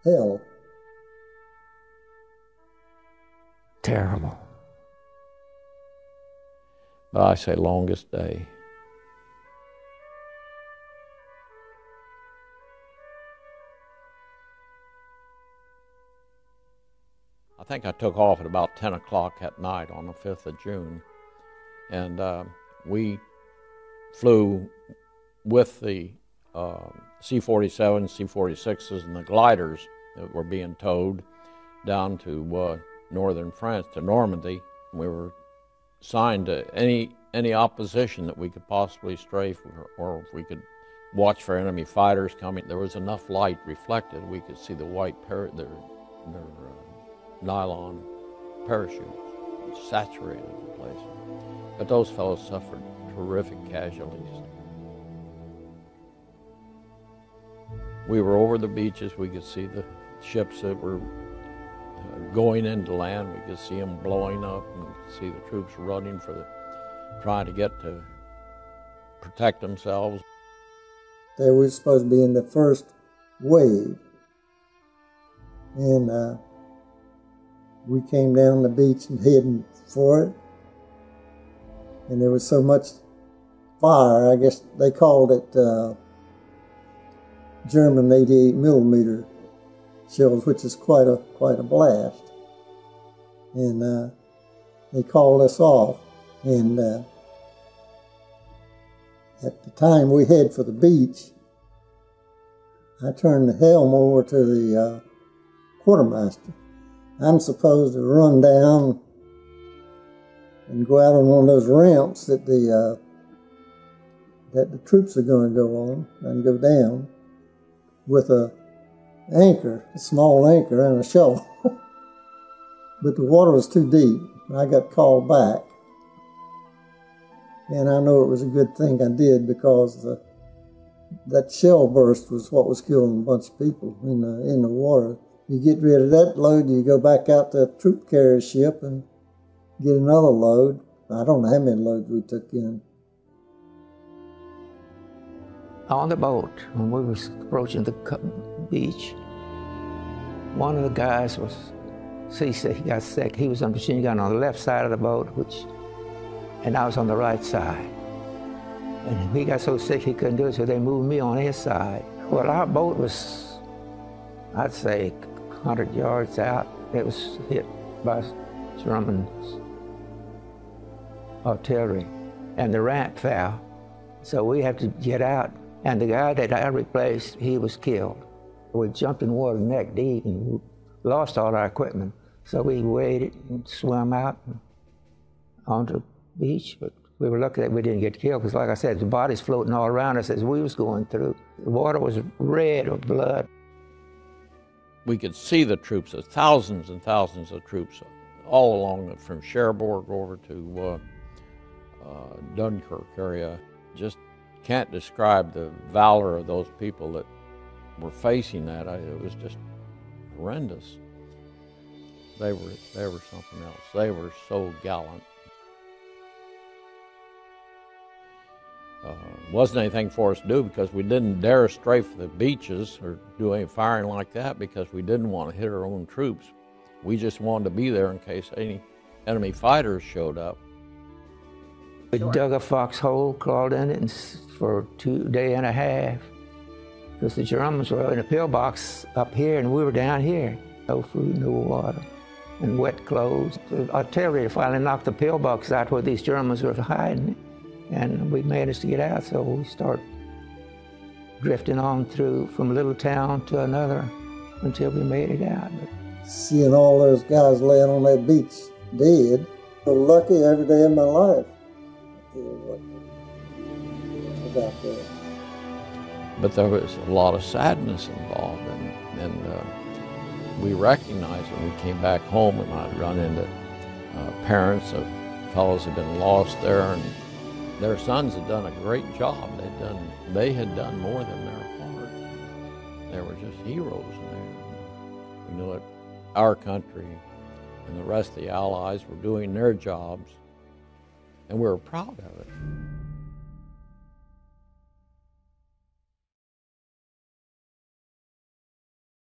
hell. Terrible. But I say longest day. I think I took off at about 10 o'clock at night on the 5th of June. And we flew with the C-47s, C-46s, and the gliders that were being towed down to northern France, to Normandy. We were assigned to any opposition that we could possibly strafe, or if we could watch for enemy fighters coming. There was enough light reflected, we could see the white their nylon parachutes saturated the place. But those fellows suffered terrific casualties. We were over the beaches, we could see the ships that were going into land, we could see them blowing up, and we could see the troops running trying to get to protect themselves. They were supposed to be in the first wave, and we came down the beach and heading for it, and there was so much fire, I guess they called it German 88 millimeter shells, which is quite a blast. And they called us off, and at the time we head for the beach, I turned the helm over to the quartermaster. I'm supposed to run down and go out on one of those ramps that the troops are going to go on and go down with a small anchor and a shovel. But the water was too deep, and I got called back. And I know it was a good thing I did, because that shell burst was what was killing a bunch of people in the water. You get rid of that load, you go back out to a troop carrier ship and get another load. I don't know how many loads we took in. On the boat, when we were approaching the beach, one of the guys was seasick, he got sick. He was on the machine gun on the left side of the boat, and I was on the right side. And he got so sick he couldn't do it, so they moved me on his side. Well, our boat was, I'd say, 100 yards out. It was hit by German artillery, and the ramp fell. So we had to get out, and the guy that I replaced, he was killed. We jumped in water neck deep and lost all our equipment. So we waded and swam out onto the beach, but we were lucky that we didn't get killed, because like I said, the bodies floating all around us as we was going through. The water was red with blood. We could see the troops, thousands and thousands of troops, all along from Cherbourg over to Dunkirk area. Just can't describe the valor of those people that were facing that. It was just horrendous. They were something else. They were so gallant. Wasn't anything for us to do, because we didn't dare strafe the beaches or do any firing like that, because we didn't want to hit our own troops. We just wanted to be there in case any enemy fighters showed up. We dug a foxhole, crawled in it for a day and a half, because the Germans were in a pillbox up here and we were down here. No food, no water, and wet clothes. The artillery finally knocked the pillbox out where these Germans were hiding, and we managed to get out, so we started drifting on through from a little town to another until we made it out. Seeing all those guys laying on that beach dead, I'm lucky every day of my life. About that. But there was a lot of sadness involved, and we recognized when we came back home, and I'd run into parents of fellows who had been lost there, and their sons had done a great job. They had done more than their part. They were just heroes in there. We knew that our country and the rest of the Allies were doing their jobs, and we were proud of it.